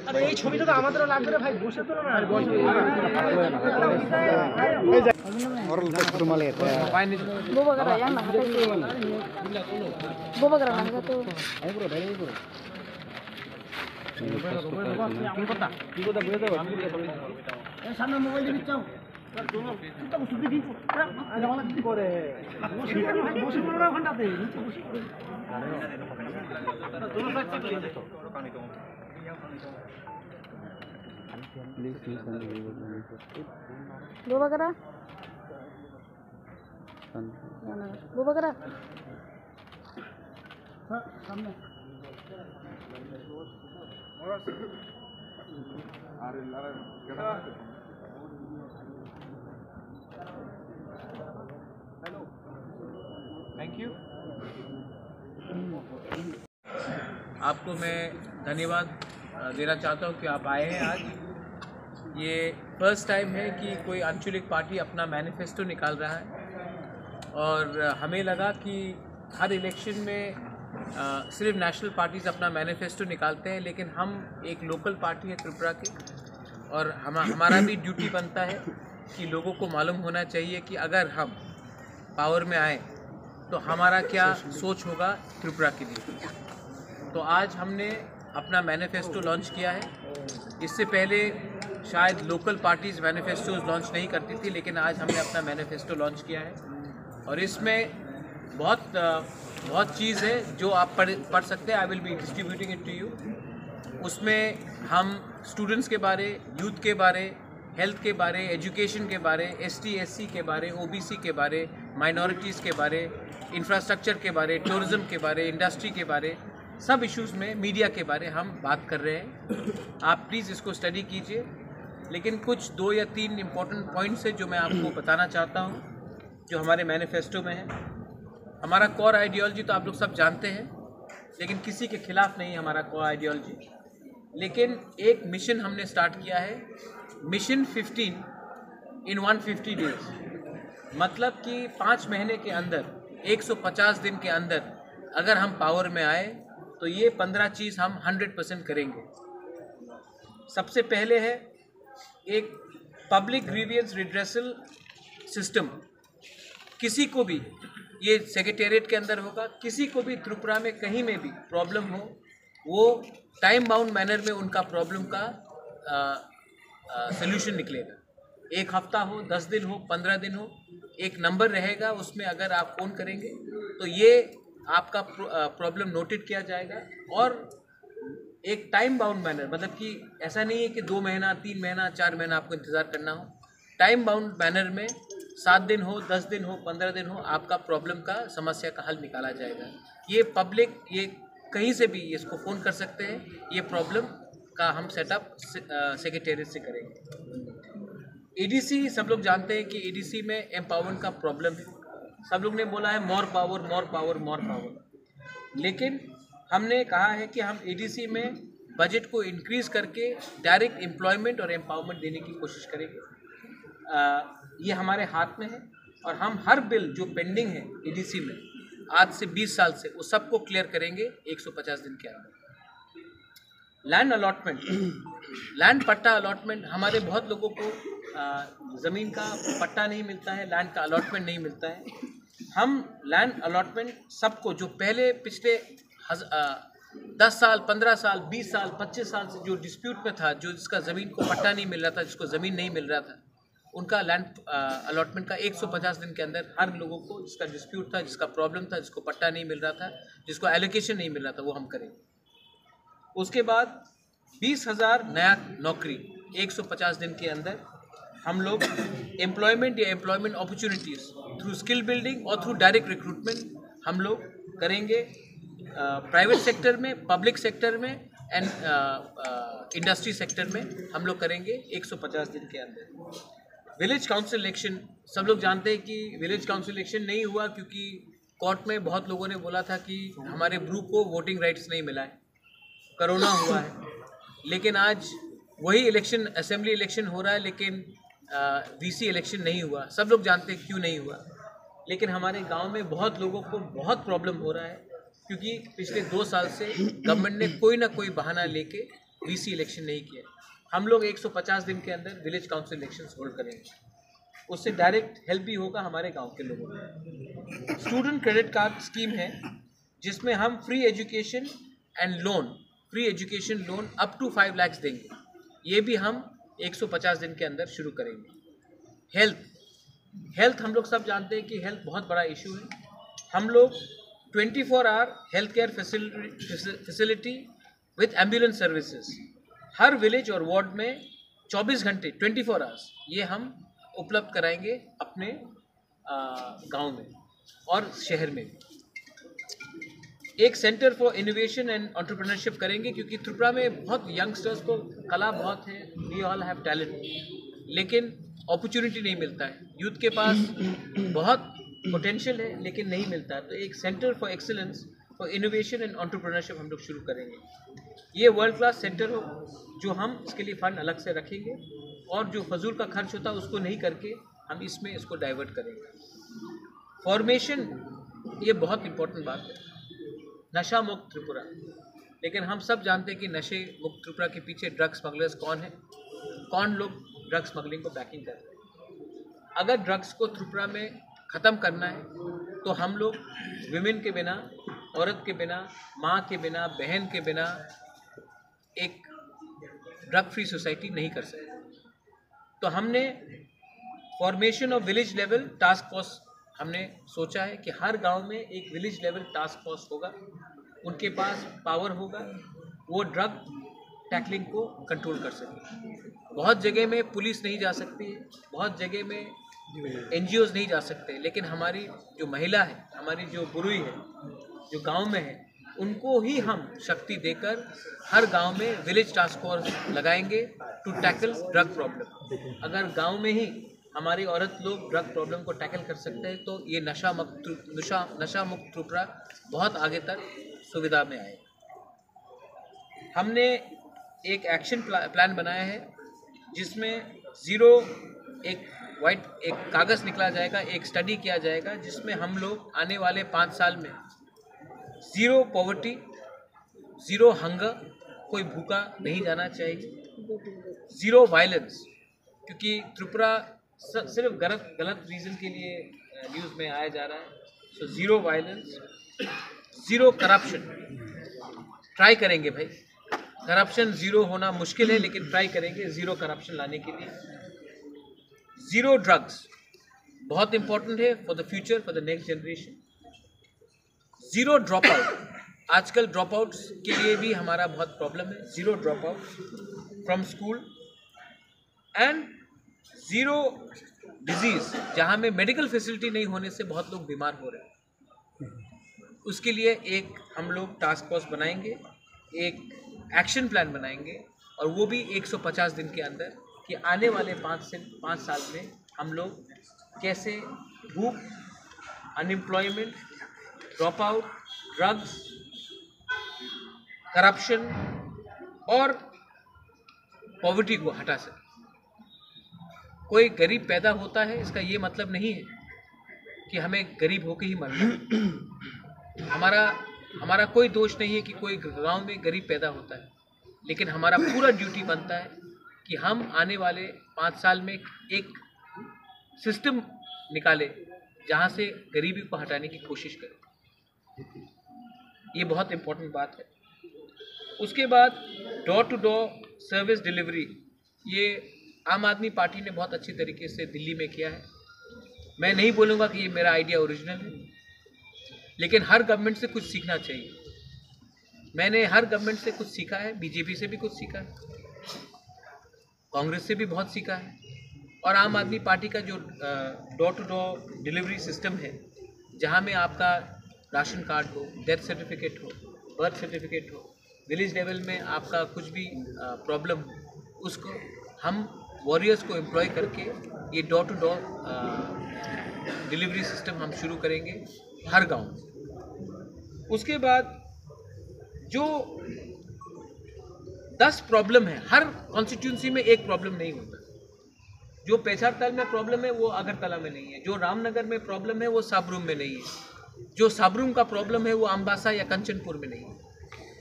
আরে এই ছবিটা তো আমাদেরও লাগবে রে ভাই, বসে তো না Boba gara yang nak kata Boba gara nak kata সামনে মোবাইল দিয়ে চাও Boba gara Boba gara সামনে थैंक यू। आपको मैं धन्यवाद देना चाहता हूँ कि आप आए हैं आज। ये फर्स्ट टाइम है कि कोई आंचलिक पार्टी अपना मैनिफेस्टो निकाल रहा है और हमें लगा कि हर इलेक्शन में सिर्फ नेशनल पार्टीज़ अपना मैनिफेस्टो निकालते हैं, लेकिन हम एक लोकल पार्टी है त्रिपुरा के और हमारा भी ड्यूटी बनता है कि लोगों को मालूम होना चाहिए कि अगर हम पावर में आए तो हमारा क्या सोच होगा त्रिपुरा के लिए। तो आज हमने अपना मैनिफेस्टो लॉन्च किया है। इससे पहले शायद लोकल पार्टीज़ मैनिफेस्टोज लॉन्च नहीं करती थी, लेकिन आज हमने अपना मैनिफेस्टो लॉन्च किया है और इसमें बहुत चीज़ है जो आप पढ़ सकते हैं। I will be distributing it to you. उसमें हम स्टूडेंट्स के बारे, यूथ के बारे, हेल्थ के बारे, एजुकेशन के बारे, ST SC के बारे, OBC के बारे, माइनॉरिटीज़ के बारे, इंफ्रास्ट्रक्चर के बारे, टूरिज़्म के बारे, इंडस्ट्री के बारे, सब इश्यूज़ में मीडिया के बारे हम बात कर रहे हैं। आप प्लीज़ इसको स्टडी कीजिए। लेकिन कुछ 2 या 3 इम्पोर्टेंट पॉइंट्स है जो मैं आपको बताना चाहता हूँ जो हमारे मैनिफेस्टो में है। हमारा कोर आइडियोलॉजी तो आप लोग सब जानते हैं, लेकिन किसी के खिलाफ नहीं हमारा कोर आइडियोलॉजी। लेकिन एक मिशन हमने स्टार्ट किया है, मिशन 15 इन 150 डेज। मतलब कि 5 महीने के अंदर 150 दिन के अंदर अगर हम पावर में आए तो ये 15 चीज़ हम 100% करेंगे। सबसे पहले है एक पब्लिक ग्रीवियंस रिड्रेसल सिस्टम। किसी को भी, ये सेक्रेटेरिएट के अंदर होगा, किसी को भी त्रिपुरा में कहीं में भी प्रॉब्लम हो, वो टाइम बाउंड मैनर में उनका प्रॉब्लम का सल्यूशन निकलेगा। 1 हफ्ता हो, 10 दिन हो, 15 दिन हो, एक नंबर रहेगा, उसमें अगर आप फ़ोन करेंगे तो ये आपका प्रॉब्लम नोटेड किया जाएगा। और एक टाइम बाउंड मैनर, मतलब कि ऐसा नहीं है कि 2 महीना, 3 महीना, 4 महीना आपको इंतज़ार करना हो। टाइम बाउंड मैनर में 7 दिन हो, 10 दिन हो, 15 दिन हो, आपका प्रॉब्लम का, समस्या का हल निकाला जाएगा। ये पब्लिक, ये कहीं से भी इसको फ़ोन कर सकते हैं। ये प्रॉब्लम का हम सेटअप सेक्रेटेरिएट से करेंगे। ADC, सब लोग जानते हैं कि ADC में एम्पावरमेंट का प्रॉब्लम है। सब लोग ने बोला है more power, more power, more power. लेकिन हमने कहा है कि हम ADC में बजट को इंक्रीज़ करके डायरेक्ट एम्प्लॉयमेंट और एम्पावरमेंट देने की कोशिश करेंगे। ये हमारे हाथ में है और हम हर बिल जो पेंडिंग है ADC में आज से 20 साल से, वो सबको क्लियर करेंगे 150 दिन के अंदर। Land allotment, land patta allotment, हमारे बहुत लोगों को ज़मीन का पट्टा नहीं मिलता है, लैंड का अलॉटमेंट नहीं मिलता है। हम लैंड अलॉटमेंट सबको, जो पहले पिछले 10 साल, 15 साल, 20 साल, 25 साल से जो डिस्प्यूट में था, जो जिसका ज़मीन को पट्टा नहीं मिल रहा था, जिसको ज़मीन नहीं मिल रहा था, उनका लैंड अलॉटमेंट का 150 दिन के अंदर हर लोगों को, जिसका डिस्प्यूट था, जिसका प्रॉब्लम था, जिसको पट्टा नहीं मिल रहा था, जिसको एलोकेशन नहीं मिल रहा था, वो हम करेंगे। उसके बाद 20,000 नया नौकरी 150 दिन के अंदर हम लोग एम्प्लॉयमेंट या employment opportunities through skill building और थ्रू डायरेक्ट रिक्रूटमेंट हम लोग करेंगे। प्राइवेट सेक्टर में, पब्लिक सेक्टर में एंड इंडस्ट्री सेक्टर में हम लोग करेंगे 150 दिन के अंदर। विलेज काउंसिल इलेक्शन, सब लोग जानते हैं कि विलेज काउंसिल इलेक्शन नहीं हुआ क्योंकि कोर्ट में बहुत लोगों ने बोला था कि हमारे ग्रुप को वोटिंग राइट्स नहीं मिला है, कोरोना हुआ है। लेकिन आज वही इलेक्शन, असेंबली इलेक्शन हो रहा है, लेकिन VC इलेक्शन नहीं हुआ। सब लोग जानते हैं क्यों नहीं हुआ, लेकिन हमारे गांव में बहुत लोगों को बहुत प्रॉब्लम हो रहा है। क्योंकि पिछले 2 साल से गवर्नमेंट ने कोई ना कोई बहाना लेके वीसी इलेक्शन नहीं किया। हम लोग 150 दिन के अंदर विलेज काउंसिल इलेक्शंस होल्ड करेंगे, उससे डायरेक्ट हेल्प भी होगा हमारे गांव के लोगों को। स्टूडेंट क्रेडिट कार्ड स्कीम है जिसमें हम free education loan up to 5 lakh देंगे। ये भी हम 150 दिन के अंदर शुरू करेंगे। हेल्थ हम लोग सब जानते हैं कि हेल्थ बहुत बड़ा इशू है। हम लोग 24 hour health care facility with ambulance services हर विलेज और वार्ड में 24 घंटे 24 आवर्स ये हम उपलब्ध कराएंगे अपने गांव में और शहर में भी। एक centre for innovation and entrepreneurship करेंगे, क्योंकि त्रिपुरा में बहुत यंगस्टर्स को कला बहुत है, वी ऑल हैव टैलेंट, लेकिन अपॉर्चुनिटी नहीं मिलता है। यूथ के पास बहुत पोटेंशियल है लेकिन नहीं मिलता है। तो एक centre for excellence for innovation and entrepreneurship हम लोग शुरू करेंगे। ये वर्ल्ड क्लास सेंटर हो जो हम इसके लिए फंड अलग से रखेंगे और जो फजूल का खर्च होता है उसको नहीं करके हम इसमें इसको डाइवर्ट करेंगे। फॉर्मेशन ये बहुत इंपॉर्टेंट बात है, नशा मुक्त त्रिपुरा। लेकिन हम सब जानते हैं कि नशे मुक्त त्रिपुरा के पीछे ड्रग स्मगलर्स कौन है, कौन लोग ड्रग स्मगलिंग को बैकिंग कर रहे हैं। अगर ड्रग्स को त्रिपुरा में ख़त्म करना है तो हम लोग विमेन के बिना, औरत के बिना, माँ के बिना, बहन के बिना एक ड्रग फ्री सोसाइटी नहीं कर सकते। तो हमने formation of village level task force हमने सोचा है कि हर गांव में एक विलेज लेवल टास्क फोर्स होगा, उनके पास पावर होगा, वो ड्रग टैकलिंग को कंट्रोल कर सके। बहुत जगह में पुलिस नहीं जा सकती है, बहुत जगह में एनजीओज नहीं जा सकते, लेकिन हमारी जो महिला है, हमारी जो बुरुई है, जो गांव में है, उनको ही हम शक्ति देकर हर गांव में विलेज टास्क फोर्स लगाएंगे टू टैकल ड्रग प्रॉब्लम। अगर गांव में ही हमारी औरत लोग ड्रग प्रॉब्लम को टैकल कर सकते हैं तो ये नशा मुक्त त्रिपुरा बहुत आगे तक सुविधा में आएगा। हमने एक एक्शन प्लान बनाया है जिसमें एक कागज़ निकला जाएगा, एक स्टडी किया जाएगा जिसमें हम लोग आने वाले 5 साल में 0 पॉवर्टी, 0 हंगर, कोई भूखा नहीं जाना चाहिए, 0 वायलेंस, क्योंकि त्रिपुरा सिर्फ गलत रीज़न के लिए न्यूज़ में आया जा रहा है। सो 0 वायलेंस, 0 करप्शन। ट्राई करेंगे भाई, करप्शन 0 होना मुश्किल है लेकिन ट्राई करेंगे 0 करप्शन लाने के लिए। 0 ड्रग्स बहुत इंपॉर्टेंट है for the future, for the next generation. 0 drop out, आजकल ड्रॉप आउट्स के लिए भी हमारा बहुत प्रॉब्लम है। 0 drop out from school and 0 disease, जहाँ में मेडिकल फैसिलिटी नहीं होने से बहुत लोग बीमार हो रहे हैं। उसके लिए एक हम लोग टास्क फोर्स बनाएंगे, एक एक्शन प्लान बनाएंगे और वो भी 150 दिन के अंदर, कि आने वाले 5 साल में हम लोग कैसे भूख, unemployment, drop out, drugs, corruption और पॉवर्टी को हटा सकें। कोई गरीब पैदा होता है इसका ये मतलब नहीं है कि हमें गरीब होकर ही मरना है। हमारा कोई दोष नहीं है कि कोई गांव में गरीब पैदा होता है, लेकिन हमारा पूरा ड्यूटी बनता है कि हम आने वाले 5 साल में एक सिस्टम निकाले जहां से गरीबी को हटाने की कोशिश करें। ये बहुत इम्पोर्टेंट बात है। उसके बाद door to door service delivery, ये आम आदमी पार्टी ने बहुत अच्छी तरीके से दिल्ली में किया है। मैं नहीं बोलूँगा कि ये मेरा आइडिया ओरिजिनल है, लेकिन हर गवर्नमेंट से कुछ सीखना चाहिए। मैंने हर गवर्नमेंट से कुछ सीखा है, बीजेपी से भी कुछ सीखा है, कांग्रेस से भी बहुत सीखा है, और आम आदमी पार्टी का जो door to door delivery system है, जहाँ में आपका राशन कार्ड हो, डेथ सर्टिफिकेट हो, बर्थ सर्टिफिकेट हो, विलेज लेवल में आपका कुछ भी प्रॉब्लम हो, उसको हम वॉरियर्स को एम्प्लॉय करके ये door to door delivery system हम शुरू करेंगे हर गांव में। उसके बाद जो 10 प्रॉब्लम है, हर कॉन्स्टिट्यूंसी में एक प्रॉब्लम नहीं होता। जो पेछारताल में प्रॉब्लम है वो अगरतला में नहीं है, जो रामनगर में प्रॉब्लम है वो साबरूम में नहीं है, जो साबरूम का प्रॉब्लम है वो अम्बासा या कंचनपुर में नहीं है,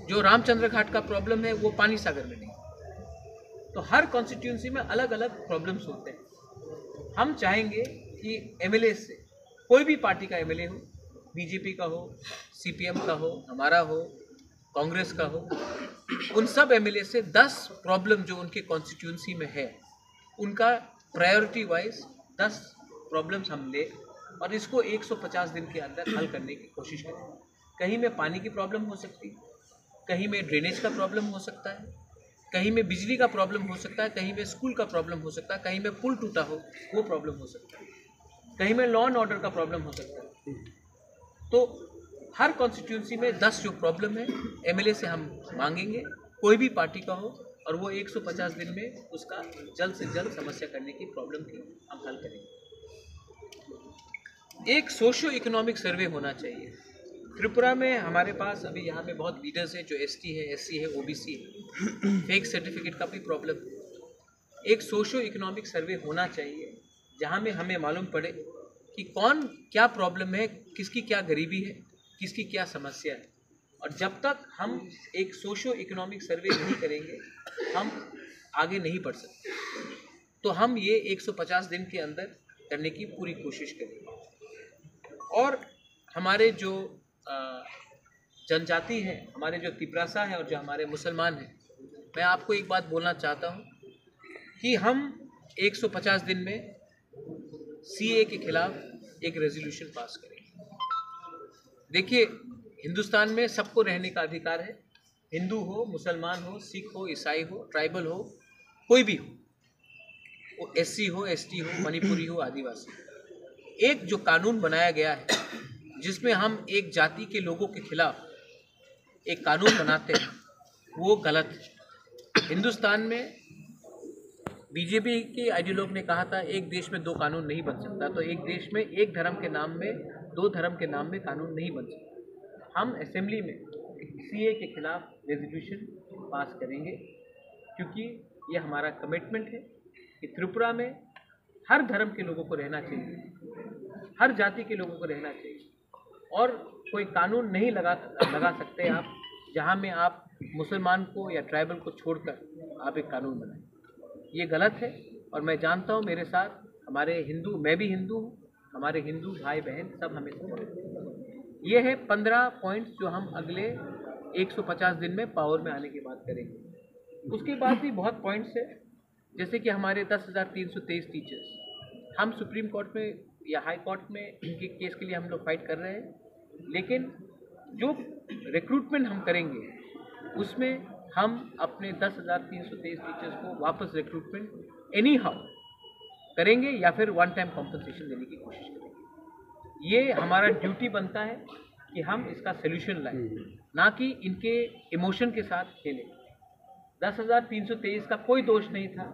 जो रामचंद्र घाट का प्रॉब्लम है वो पानी सागर में नहीं है। तो हर कॉन्स्टिट्यूंसी में अलग अलग प्रॉब्लम्स होते हैं। हम चाहेंगे कि एमएलए से, कोई भी पार्टी का एमएलए हो, बीजेपी का हो, सीपीएम का हो, हमारा हो, कांग्रेस का हो, उन सब एमएलए से 10 प्रॉब्लम जो उनके कॉन्स्टिट्यूंसी में है उनका प्रायोरिटी वाइज 10 प्रॉब्लम्स हम ले और इसको 150 दिन के अंदर हल करने की कोशिश करें। कहीं में पानी की प्रॉब्लम हो सकती है, कहीं में ड्रेनेज का प्रॉब्लम हो सकता है, कहीं में बिजली का प्रॉब्लम हो सकता है, कहीं में स्कूल का प्रॉब्लम हो सकता है, कहीं में पुल टूटा हो वो प्रॉब्लम हो सकता है, कहीं में लॉ एंड ऑर्डर का प्रॉब्लम हो सकता है। तो हर कॉन्स्टिट्यूंसी में 10 जो प्रॉब्लम है एमएलए से हम मांगेंगे, कोई भी पार्टी का हो, और वो 150 दिन में उसका जल्द से जल्द समस्या करने की प्रॉब्लम की हम हल करेंगे। एक सोशो इकोनॉमिक सर्वे होना चाहिए। त्रिपुरा में हमारे पास अभी यहाँ में बहुत लीडर्स हैं जो एसटी है, एससी है, ओबीसी है, फेक सर्टिफिकेट का भी प्रॉब्लम है। एक सोशो इकोनॉमिक सर्वे होना चाहिए जहाँ में हमें मालूम पड़े कि कौन क्या प्रॉब्लम है, किसकी क्या गरीबी है, किसकी क्या समस्या है। और जब तक हम एक सोशो इकोनॉमिक सर्वे नहीं करेंगे हम आगे नहीं बढ़ सकते। तो हम ये 150 दिन के अंदर करने की पूरी कोशिश करेंगे। और हमारे जो जनजाति हैं, हमारे जो तिपरासा है और जो हमारे मुसलमान हैं, मैं आपको एक बात बोलना चाहता हूँ कि हम 150 दिन में सीए के खिलाफ एक रेजोल्यूशन पास करेंगे। देखिए, हिंदुस्तान में सबको रहने का अधिकार है, हिंदू हो, मुसलमान हो, सिख हो, ईसाई हो, ट्राइबल हो, कोई भी हो, वो एससी हो, एसटी हो, मणिपुरी हो, आदिवासी हो। एक जो कानून बनाया गया है जिसमें हम एक जाति के लोगों के खिलाफ एक कानून बनाते हैं वो गलत है। हिंदुस्तान में बीजेपी के आइडियोलॉग ने कहा था एक देश में 2 कानून नहीं बन सकता, तो एक देश में एक धर्म के नाम में 2 धर्म के नाम में कानून नहीं बन सकता। हम असेंबली में सीए के खिलाफ रेजोल्यूशन पास करेंगे क्योंकि ये हमारा कमिटमेंट है कि त्रिपुरा में हर धर्म के लोगों को रहना चाहिए, हर जाति के लोगों को रहना चाहिए, और कोई कानून नहीं लगा सकते आप जहाँ में आप मुसलमान को या ट्राइबल को छोड़कर आप एक कानून बनाएं। ये गलत है। और मैं जानता हूँ मेरे साथ हमारे हिंदू, मैं भी हिंदू हूँ, हमारे हिंदू भाई बहन सब हमें सपोर्ट करें। ये है 15 पॉइंट्स जो हम अगले 150 दिन में पावर में आने की बात करेंगे। उसके बाद भी बहुत पॉइंट्स है, जैसे कि हमारे 10,323 टीचर्स, हम सुप्रीम कोर्ट में या हाई कोर्ट में इनके केस के लिए हम लोग फाइट कर रहे हैं, लेकिन जो रिक्रूटमेंट हम करेंगे उसमें हम अपने 10,323 टीचर्स को वापस रिक्रूटमेंट एनी हाउ करेंगे या फिर वन टाइम कॉम्पनसेशन देने की कोशिश करेंगे। ये हमारा ड्यूटी बनता है कि हम इसका सोल्यूशन लाएं, ना कि इनके इमोशन के साथ खेलें। 10,323 का कोई दोष नहीं था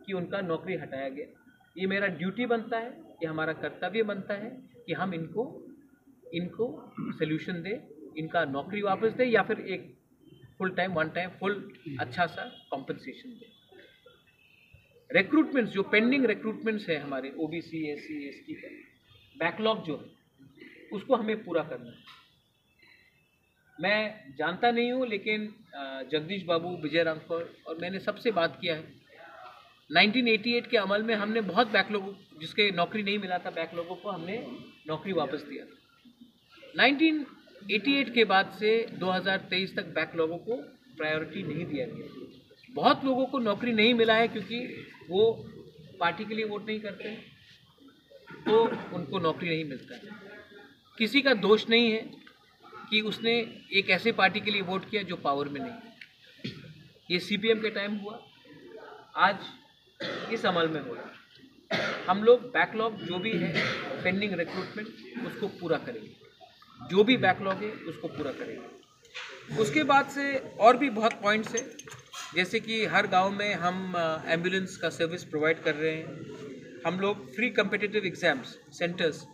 कि उनका नौकरी हटाया गया। ये मेरा ड्यूटी बनता है, ये हमारा कर्तव्य बनता है कि हम इनको सोल्यूशन दें, इनका नौकरी वापस दें या फिर एक full time, one time, full अच्छा सा कॉम्पनसेशन दें। रिक्रूटमेंट्स जो पेंडिंग रिक्रूटमेंट्स है हमारे ओबीसी, एससी, एसटी का बैकलॉग जो है उसको हमें पूरा करना है। मैं जानता नहीं हूँ, लेकिन जगदीश बाबू, विजय रामफल और मैंने सबसे बात किया है। 1988 के अमल में हमने बहुत बैकलॉग, जिसके नौकरी नहीं मिला था, बैकलॉगों को हमने नौकरी वापस दिया। 1988 के बाद से 2023 तक बैकलॉगों को प्रायोरिटी नहीं दिया गया। बहुत लोगों को नौकरी नहीं मिला है क्योंकि वो पार्टी के लिए वोट नहीं करते, तो उनको नौकरी नहीं मिलता है। किसी का दोष नहीं है कि उसने एक ऐसे पार्टी के लिए वोट किया जो पावर में नहीं। ये सीपीएम के टाइम हुआ, आज इस अमल में हो रहा। हम लोग बैकलॉग जो भी है पेंडिंग रिक्रूटमेंट उसको पूरा करेंगे, जो भी बैकलॉग है उसको पूरा करेंगे। उसके बाद से और भी बहुत पॉइंट्स है, जैसे कि हर गांव में हम एम्बुलेंस का सर्विस प्रोवाइड कर रहे हैं। हम लोग फ्री कम्पिटिटिव एग्जाम्स सेंटर्स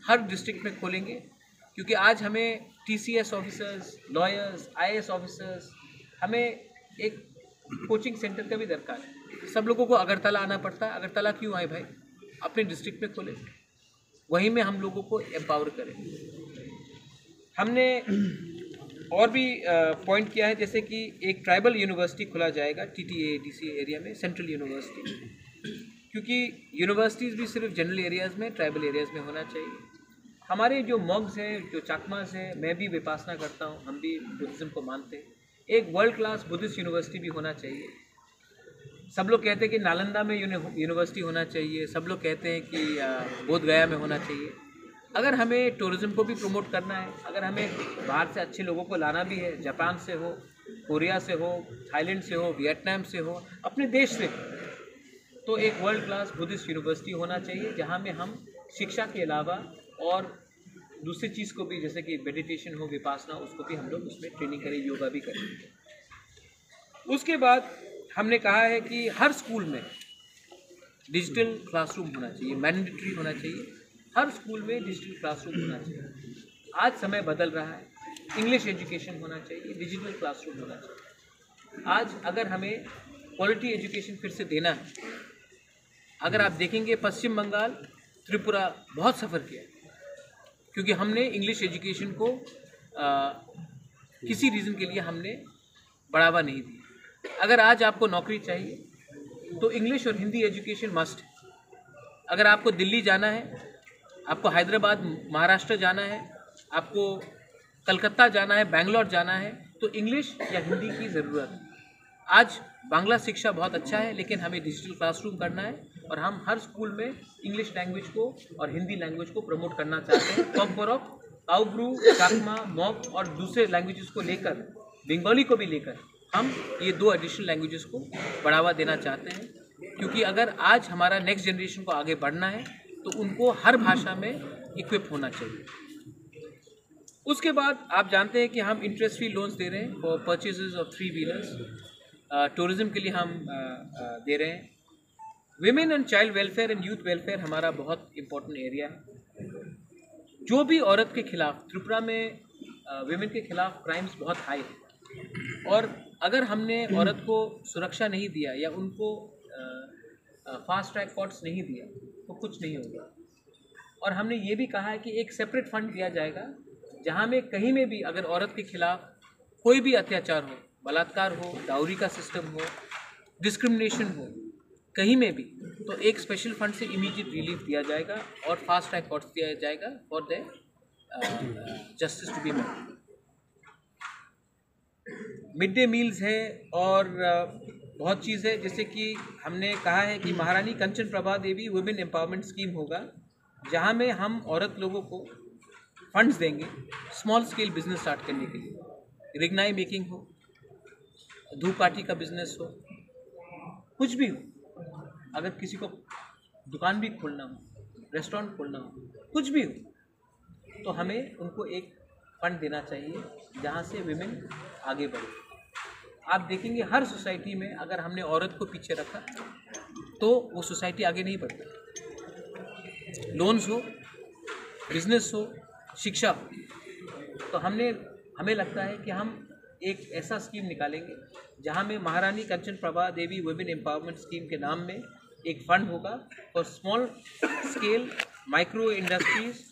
हर डिस्ट्रिक्ट में खोलेंगे, क्योंकि आज हमें TCS officers, lawyers, IAS officers, हमें एक कोचिंग सेंटर का भी दरकार है। सब लोगों को अगरतला आना पड़ता है। अगरतला क्यों आए भाई? अपने डिस्ट्रिक्ट में खोले, वहीं में हम लोगों को एम्पावर करें। हमने और भी पॉइंट किया है, जैसे कि एक ट्राइबल यूनिवर्सिटी खोला जाएगा TTADC एरिया में, सेंट्रल यूनिवर्सिटी, क्योंकि यूनिवर्सिटीज़ भी सिर्फ जनरल एरियाज़ में, ट्राइबल एरियाज़ में होना चाहिए। हमारे जो मॉग्स हैं, जो चाकमास हैं, मैं भी विपासना करता हूँ, हम भी बुद्धिज़्म को मानते हैं, एक वर्ल्ड क्लास बुद्धिस्ट यूनिवर्सिटी भी होना चाहिए। सब लोग कहते हैं कि नालंदा में यूनिवर्सिटी होना चाहिए, सब लोग कहते हैं कि बोध गया में होना चाहिए। अगर हमें टूरिज़्म को भी प्रमोट करना है, अगर हमें बाहर से अच्छे लोगों को लाना भी है, जापान से हो, कोरिया से हो, थाईलैंड से हो, वियतनाम से हो, अपने देश से, तो एक वर्ल्ड क्लास बुद्धिस्ट यूनिवर्सिटी होना चाहिए, जहाँ में हम शिक्षा के अलावा और दूसरी चीज़ को भी, जैसे कि मेडिटेशन हो, विपासना, उसको भी हम लोग उसमें ट्रेनिंग करें, योगा भी करें। उसके बाद हमने कहा है कि हर स्कूल में डिजिटल क्लासरूम होना चाहिए, मैंडेटरी होना चाहिए, हर स्कूल में डिजिटल क्लासरूम होना चाहिए। आज समय बदल रहा है, इंग्लिश एजुकेशन होना चाहिए, डिजिटल क्लासरूम होना चाहिए। आज अगर हमें क्वालिटी एजुकेशन फिर से देना है, अगर आप देखेंगे पश्चिम बंगाल, त्रिपुरा बहुत सफ़र किया, क्योंकि हमने इंग्लिश एजुकेशन को किसी रीज़न के लिए हमने बढ़ावा नहीं दिया। अगर आज आपको नौकरी चाहिए तो इंग्लिश और हिंदी एजुकेशन मस्ट है। अगर आपको दिल्ली जाना है, आपको हैदराबाद महाराष्ट्र जाना है, आपको कलकत्ता जाना है, बेंगलोर जाना है, तो इंग्लिश या हिंदी की ज़रूरत है। आज बांग्ला शिक्षा बहुत अच्छा है, लेकिन हमें डिजिटल क्लासरूम करना है और हम हर स्कूल में इंग्लिश लैंग्वेज को और हिंदी लैंग्वेज को प्रमोट करना चाहते हैं। कॉकबोरोक, काउब्रू, चाकमा, मॉग और दूसरे लैंग्वेजेस को लेकर, बंगाली को भी लेकर, हम ये 2 एडिशनल लैंग्वेजेस को बढ़ावा देना चाहते हैं, क्योंकि अगर आज हमारा नेक्स्ट जनरेशन को आगे बढ़ना है तो उनको हर भाषा में इक्विप होना चाहिए। उसके बाद आप जानते हैं कि हम इंटरेस्ट फ्री लोन्स दे रहे हैं for purchases of 3 wheelers. Tourism के लिए हम दे रहे हैं। Women and child welfare and youth welfare हमारा बहुत इम्पोर्टेंट एरिया है। जो भी औरत के खिलाफ, त्रिपुरा में विमेन के खिलाफ क्राइम्स बहुत हाई है, और अगर हमने औरत को सुरक्षा नहीं दिया या उनको फास्ट ट्रैक कोर्ट्स नहीं दिया तो कुछ नहीं होगा। और हमने ये भी कहा है कि एक सेपरेट फंड दिया जाएगा, जहाँ में कहीं में भी अगर औरत के खिलाफ कोई भी अत्याचार हो, बलात्कार हो, डाउरी का सिस्टम हो, डिस्क्रिमिनेशन हो, कहीं में भी, तो एक स्पेशल फंड से इमीडिएट रिलीफ दिया जाएगा और फास्ट ट्रैक कोर्ट्स दिया जाएगा for the justice to be made. Mid day meals है और बहुत चीज़ है, जैसे कि हमने कहा है कि महारानी कंचन प्रभा देवी वुमेन एम्पावरमेंट स्कीम होगा, जहां में हम औरत लोगों को फंड्स देंगे स्मॉल स्केल बिजनेस स्टार्ट करने के लिए। रिगनाई मेकिंग हो, धूप काठी का बिजनेस हो, कुछ भी हो, अगर किसी को दुकान भी खोलना हो, रेस्टोरेंट खोलना हो, कुछ भी हो, तो हमें उनको एक फंड देना चाहिए जहाँ से विमेन आगे बढ़े। आप देखेंगे हर सोसाइटी में अगर हमने औरत को पीछे रखा तो वो सोसाइटी आगे नहीं बढ़ती। लोन्स हो, बिजनेस हो, शिक्षा हो, तो हमें लगता है कि हम एक ऐसा स्कीम निकालेंगे जहाँ में महारानी कंचन प्रभा देवी वुमेन एम्पावरमेंट स्कीम के नाम में एक फंड होगा for small scale micro industries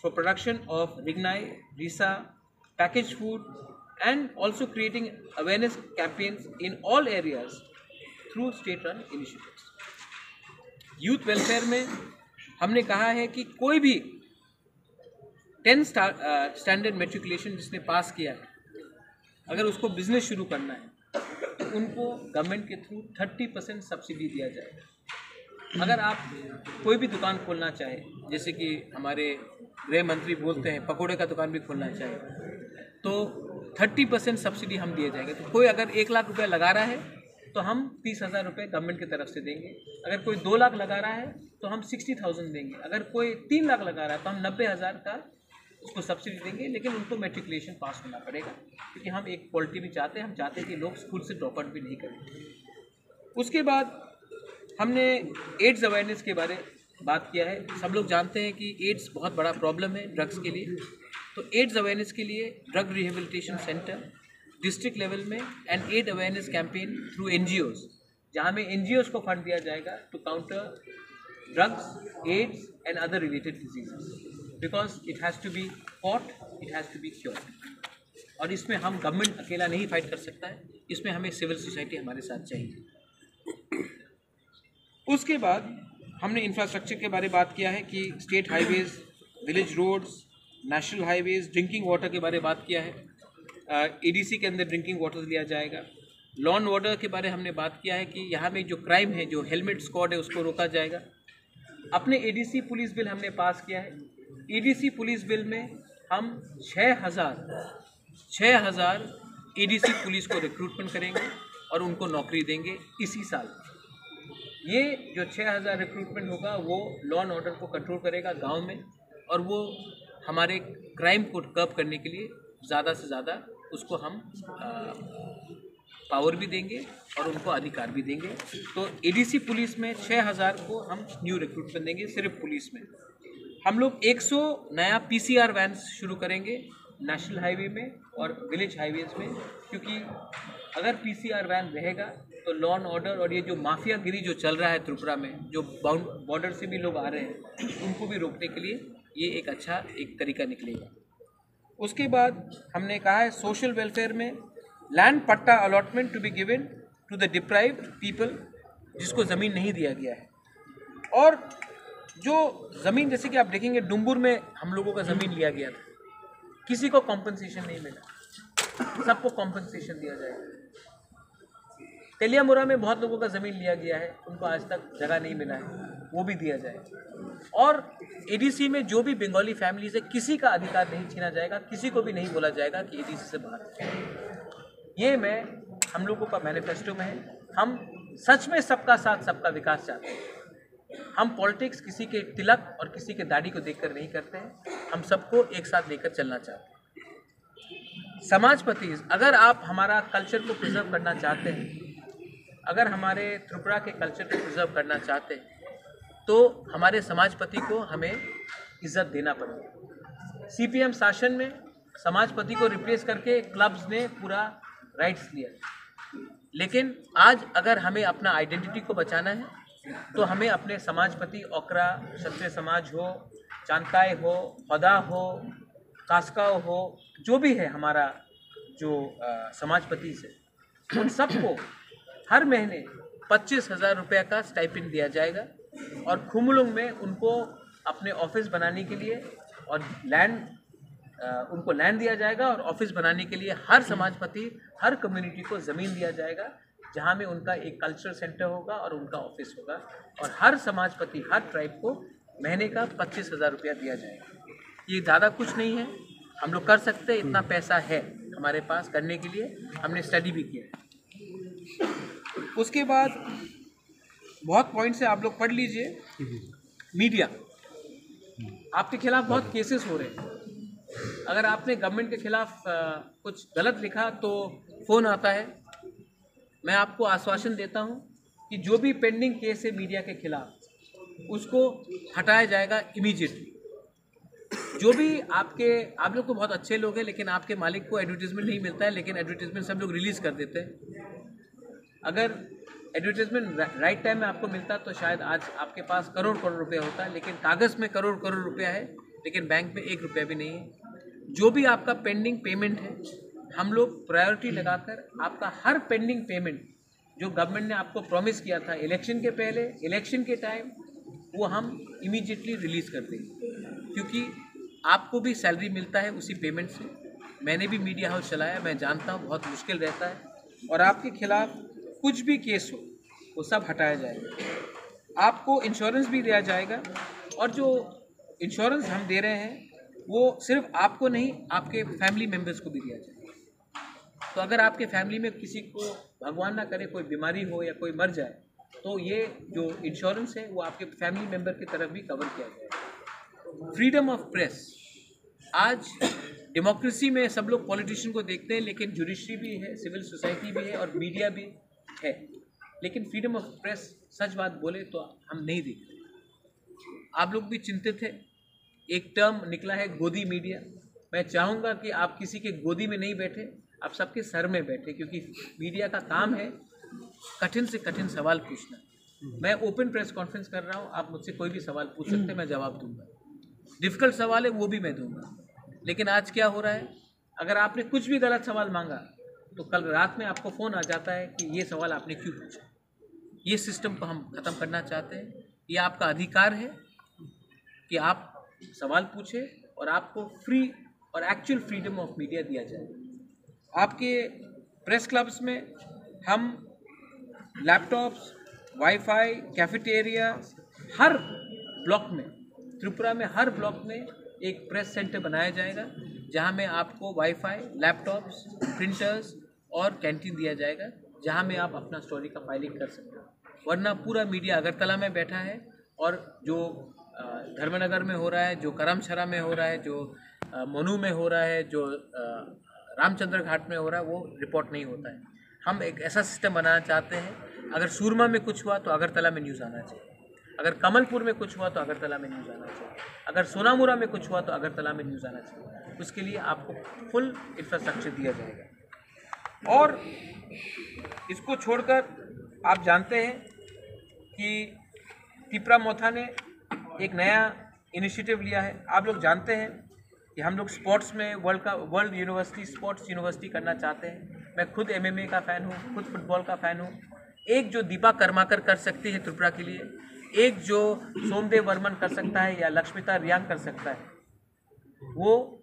for production of rignai, risa, packaged food, and also creating awareness campaigns in all areas through state-run initiatives. Youth welfare में हमने कहा है कि कोई भी 10th स्टैंडर्ड मेट्रिकुलेशन जिसने पास किया है, अगर उसको बिजनेस शुरू करना है तो उनको गवर्नमेंट के थ्रू 30% सब्सिडी दिया जाएगा। अगर आप कोई भी दुकान खोलना चाहे, जैसे कि हमारे गृह मंत्री बोलते हैं पकोड़े का दुकान भी खोलना चाहे, तो 30% सब्सिडी हम दिए जाएंगे। तो कोई अगर 1 लाख रुपए लगा रहा है तो हम 30,000 रुपये गवर्नमेंट की तरफ से देंगे। अगर कोई 2 लाख लगा रहा है तो हम 60,000 देंगे। अगर कोई 3 लाख लगा रहा है तो हम 90,000 का उसको सब्सिडी देंगे, लेकिन उनको मेट्रिकुलेशन पास होना पड़ेगा, क्योंकि हम एक क्वालिटी भी चाहते हैं। हम चाहते हैं कि लोग स्कूल से ड्रॉप आउट भी नहीं करें। उसके बाद हमने एड्स अवेयरनेस के बारे में बात किया है। सब लोग जानते हैं कि एड्स बहुत बड़ा प्रॉब्लम है ड्रग्स के लिए, तो एड्स अवेयरनेस के लिए drug rehabilitation centre district level में and aid awareness campaign through NGOs, जहाँ में NGOs को फंड दिया जाएगा to counter drugs, AIDS and other related diseases. Because it has to be fought, it has to be cured. और इसमें हम government अकेला नहीं फाइट कर सकता है, इसमें हमें सिविल सोसाइटी हमारे साथ चाहिए। उसके बाद हमने इंफ्रास्ट्रक्चर के बारे में बात किया है कि state highways, village roads, national highways, drinking water के बारे में बात किया है। एडीसी के अंदर ड्रिंकिंग वाटर दिया जाएगा। लॉ एंड ऑर्डर के बारे में हमने बात किया है कि यहाँ में जो क्राइम है, जो हेलमेट स्क्वाड है, उसको रोका जाएगा। अपने एडीसी पुलिस बिल हमने पास किया है। एडीसी पुलिस बिल में हम 6,000 एडीसी पुलिस को रिक्रूटमेंट करेंगे और उनको नौकरी देंगे इसी साल। ये जो 6,000 रिक्रूटमेंट होगा वो लॉ एंड ऑर्डर को कंट्रोल करेगा गांव में, और वो हमारे क्राइम को कर्ब करने के लिए ज़्यादा से ज़्यादा उसको हम पावर भी देंगे और उनको अधिकार भी देंगे। तो एडीसी पुलिस में 6,000 को हम न्यू रिक्रूटमेंट देंगे सिर्फ पुलिस में। हम लोग 100 नया पीसीआर वैन्स शुरू करेंगे नेशनल हाईवे में और विलेज हाईवेज में, क्योंकि अगर पीसीआर वैन रहेगा तो लॉ एंड ऑर्डर और ये जो माफियागिरी जो चल रहा है त्रिपुरा में, जो बॉर्डर से भी लोग आ रहे हैं, उनको भी रोकने के लिए ये एक अच्छा एक तरीका निकलेगा। उसके बाद हमने कहा है सोशल वेलफेयर में land patta allotment to be given to the deprived people, जिसको ज़मीन नहीं दिया गया है। और जो ज़मीन, जैसे कि आप देखेंगे डुम्बुर में हम लोगों का ज़मीन लिया गया था, किसी को कॉम्पनसेशन नहीं मिला, सबको कॉम्पनसेशन दिया जाएगा। तेलियामुरा में बहुत लोगों का ज़मीन लिया गया है, उनको आज तक जगह नहीं मिला है, वो भी दिया जाएगा। और एडीसी में जो भी बंगाली फैमिलीज है, किसी का अधिकार नहीं छीना जाएगा, किसी को भी नहीं बोला जाएगा कि एडीसी से बाहर। ये हम लोगों का मैनिफेस्टो में है। हम सच में सबका साथ सबका विकास चाहते हैं। हम पॉलिटिक्स किसी के तिलक और किसी के दाढ़ी को देखकर नहीं करते हैं, हम सबको एक साथ लेकर चलना चाहते हैं। समाजपति, अगर आप हमारा कल्चर को प्रिजर्व करना चाहते हैं, अगर हमारे त्रिपुरा के कल्चर को प्रिजर्व करना चाहते हैं, तो हमारे समाजपति को हमें इज्जत देना पड़ेगा। सीपीएम शासन में समाजपति को रिप्लेस करके क्लब्स ने पूरा राइट्स लिया, लेकिन आज अगर हमें अपना आइडेंटिटी को बचाना है तो हमें अपने समाजपति, ओकरा, क्षत्रिय समाज हो, चांदकाय हो, हौदा हो, कास्काव हो, जो भी है हमारा जो समाजपति से, उन सबको हर महीने 25,000 रुपये का स्टाइपेंड दिया जाएगा। और खुमलुंग में उनको अपने ऑफिस बनाने के लिए और उनको लैंड दिया जाएगा, और ऑफिस बनाने के लिए हर समाजपति, हर कम्युनिटी को ज़मीन दिया जाएगा, जहाँ में उनका एक कल्चरल सेंटर होगा और उनका ऑफिस होगा। और हर समाजपति, हर ट्राइब को महीने का 25,000 रुपया दिया जाएगा। ये ज़्यादा कुछ नहीं है, हम लोग कर सकते हैं, इतना पैसा है हमारे पास करने के लिए, हमने स्टडी भी किया है। उसके बाद बहुत पॉइंट्स है, आप लोग पढ़ लीजिए। मीडिया, आपके खिलाफ बहुत केसेस हो रहे हैं। अगर आपने गवर्नमेंट के खिलाफ कुछ गलत लिखा तो फ़ोन आता है। मैं आपको आश्वासन देता हूं कि जो भी पेंडिंग केस है मीडिया के खिलाफ, उसको हटाया जाएगा इमीडिएटली। जो भी आप लोग तो बहुत अच्छे लोग हैं, लेकिन आपके मालिक को एडवर्टीजमेंट नहीं मिलता है, लेकिन एडवर्टीजमेंट सब लोग रिलीज़ कर देते हैं। अगर एडवर्टीजमेंट राइट टाइम में आपको मिलता तो शायद आज आपके पास करोड़ करोड़ रुपया होता है, लेकिन कागज़ में करोड़ करोड़ रुपया है, लेकिन बैंक में 1 रुपया भी नहीं है। जो भी आपका पेंडिंग पेमेंट है, हम लोग प्रायोरिटी लगाकर आपका हर पेंडिंग पेमेंट जो गवर्नमेंट ने आपको प्रॉमिस किया था इलेक्शन के पहले, इलेक्शन के टाइम, वो हम इमीडिएटली रिलीज़ कर देंगे। क्योंकि आपको भी सैलरी मिलता है उसी पेमेंट से। मैंने भी मीडिया हाउस चलाया, मैं जानता हूँ बहुत मुश्किल रहता है। और आपके खिलाफ कुछ भी केस हो वो सब हटाया जाएगा। आपको इंश्योरेंस भी दिया जाएगा, और जो इंश्योरेंस हम दे रहे हैं वो सिर्फ आपको नहीं, आपके फैमिली मेम्बर्स को भी दिया जाएगा। तो अगर आपके फैमिली में किसी को भगवान ना करे कोई बीमारी हो या कोई मर जाए, तो ये जो इंश्योरेंस है वो आपके फैमिली मेम्बर की तरफ भी कवर किया जाएगा। फ्रीडम ऑफ प्रेस, आज डेमोक्रेसी में सब लोग पॉलिटिशियन को देखते हैं, लेकिन जुडिशरी भी है, सिविल सोसाइटी भी है और मीडिया भी है। लेकिन फ्रीडम ऑफ प्रेस, सच बात बोले तो हम नहीं देखते। आप लोग भी चिंतित है। एक टर्म निकला है गोदी मीडिया। मैं चाहूँगा कि आप किसी के गोदी में नहीं बैठे, आप सबके सर में बैठे, क्योंकि मीडिया का काम है कठिन से कठिन सवाल पूछना। मैं ओपन प्रेस कॉन्फ्रेंस कर रहा हूँ, आप मुझसे कोई भी सवाल पूछ सकते हैं, मैं जवाब दूंगा। डिफ़िकल्ट सवाल है वो भी मैं दूंगा। लेकिन आज क्या हो रहा है, अगर आपने कुछ भी गलत सवाल मांगा तो कल रात में आपको फ़ोन आ जाता है कि ये सवाल आपने क्यों पूछा। ये सिस्टम को हम ख़त्म करना चाहते हैं। ये आपका अधिकार है कि आप सवाल पूछें और आपको फ्री और एक्चुअल फ्रीडम ऑफ मीडिया दिया जाए। आपके प्रेस क्लब्स में हम लैपटॉप्स, वाईफाई, कैफेटेरिया, हर ब्लॉक में, त्रिपुरा में हर ब्लॉक में एक प्रेस सेंटर बनाया जाएगा जहां में आपको वाईफाई, लैपटॉप्स, प्रिंटर्स और कैंटीन दिया जाएगा जहां में आप अपना स्टोरी का फाइलिंग कर सकते हो। वरना पूरा मीडिया अगरतला में बैठा है और जो धर्मनगर में हो रहा है, जो करमछरा में हो रहा है, जो मनु में हो रहा है, जो रामचंद्र घाट में हो रहा है, वो रिपोर्ट नहीं होता है। हम एक ऐसा सिस्टम बनाना चाहते हैं, अगर सूरमा में कुछ हुआ तो अगरतला में न्यूज़ आना चाहिए, अगर कमलपुर में कुछ हुआ तो अगरतला में न्यूज़ आना चाहिए, अगर सोनामुरा में कुछ हुआ तो अगरतला में न्यूज़ आना चाहिए। उसके लिए आपको फुल इंफ्रास्ट्रक्चर दिया जाएगा। और इसको छोड़कर आप जानते हैं कि तिपरा मोथा ने एक नया इनिशिएटिव लिया है। आप लोग जानते हैं कि हम लोग स्पोर्ट्स में वर्ल्ड यूनिवर्सिटी, स्पोर्ट्स यूनिवर्सिटी करना चाहते हैं। मैं खुद MMA का फ़ैन हूँ, खुद फुटबॉल का फ़ैन हूँ। एक जो दीपा कर्माकर कर सकती है त्रिपुरा के लिए, एक जो सोमदेव वर्मन कर सकता है या लक्ष्मीता रियांग कर सकता है, वो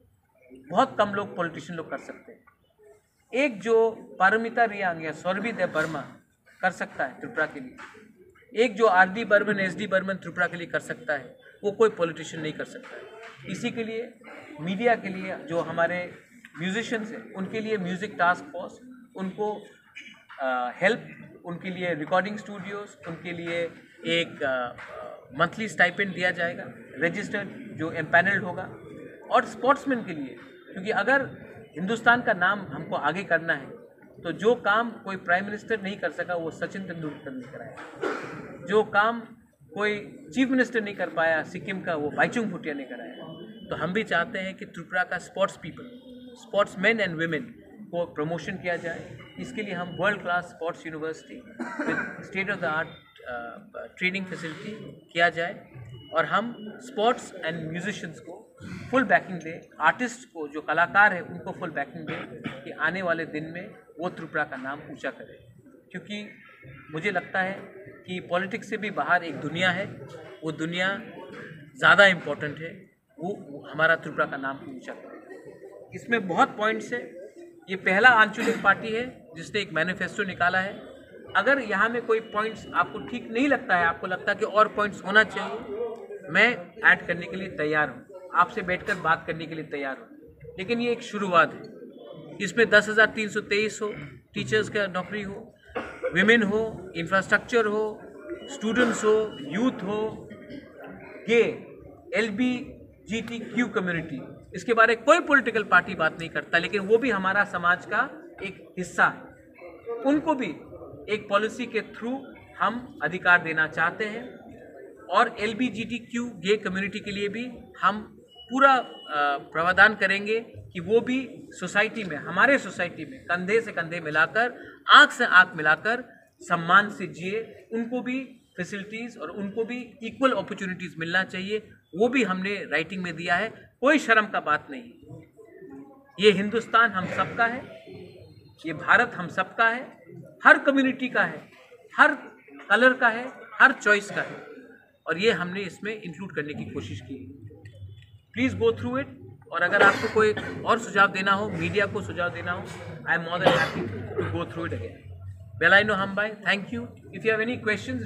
बहुत कम लोग पॉलिटिशियन लोग कर सकते हैं। एक जो पारमिता रियांग या सौरभी देव वर्मा कर सकता है त्रिपुरा के लिए, एक जो RD बर्मन, SD बर्मन त्रिपुरा के लिए कर सकता है, वो कोई पॉलिटिशियन नहीं कर सकता है। इसी के लिए मीडिया के लिए जो हमारे म्यूजिशियंस हैं उनके लिए म्यूज़िक टास्क फोर्स, उनको हेल्प, उनके लिए रिकॉर्डिंग स्टूडियोज़, उनके लिए एक मंथली स्टाइपेंड दिया जाएगा, रजिस्टर्ड जो एम्पैनल्ड होगा। और स्पोर्ट्समैन के लिए, क्योंकि अगर हिंदुस्तान का नाम हमको आगे करना है तो जो काम कोई प्राइम मिनिस्टर नहीं कर सका वो सचिन तेंदुलकर ने कराया, जो काम कोई चीफ मिनिस्टर नहीं कर पाया सिक्किम का वो बाइचुंग भूटिया ने कराया। तो हम भी चाहते हैं कि त्रिपुरा का sports people, sports man and women को प्रमोशन किया जाए। इसके लिए हम world class sports university with state of the art training facility किया जाए और हम स्पोर्ट्स एंड म्यूजिशियंस को फुल बैकिंग दे, आर्टिस्ट को, जो कलाकार है उनको फुल बैकिंग दे कि आने वाले दिन में वो त्रिपुरा का नाम ऊंचा करे। क्योंकि मुझे लगता है कि पॉलिटिक्स से भी बाहर एक दुनिया है, वो दुनिया ज़्यादा इम्पोर्टेंट है, वो हमारा त्रिपुरा का नाम ऊंचा करे। इसमें बहुत पॉइंट्स है। ये पहला आंचलिक पार्टी है जिसने एक मैनिफेस्टो निकाला है। अगर यहाँ में कोई पॉइंट्स आपको ठीक नहीं लगता है, आपको लगता है कि और पॉइंट्स होना चाहिए, मैं ऐड करने के लिए तैयार हूँ, आपसे बैठकर बात करने के लिए तैयार हूँ। लेकिन ये एक शुरुआत है। इसमें 10,323 हो, टीचर्स का नौकरी हो, विमेन हो, इंफ्रास्ट्रक्चर हो, स्टूडेंट्स हो, यूथ हो, गे, LGBTQ कम्युनिटी, इसके बारे में कोई पॉलिटिकल पार्टी बात नहीं करता, लेकिन वो भी हमारा समाज का एक हिस्सा है। उनको भी एक पॉलिसी के थ्रू हम अधिकार देना चाहते हैं और LGBTQ गे कम्युनिटी के लिए भी हम पूरा प्रावधान करेंगे कि वो भी सोसाइटी में, हमारे सोसाइटी में कंधे से कंधे मिलाकर, आँख से आँख मिलाकर सम्मान से जिए। उनको भी फैसिलिटीज़ और उनको भी इक्वल अपॉर्चुनिटीज़ मिलना चाहिए, वो भी हमने राइटिंग में दिया है। कोई शर्म का बात नहीं। ये हिंदुस्तान हम सबका है, ये भारत हम सबका है, हर कम्युनिटी का है, हर कलर का है, हर चॉइस का है, और ये हमने इसमें इंक्लूड करने की कोशिश की। Please go through it. और अगर आपको कोई और सुझाव देना हो, मीडिया को सुझाव देना हो, I am more than happy to go through it again. बेलाइनो हम bye, thank you. If you have any questions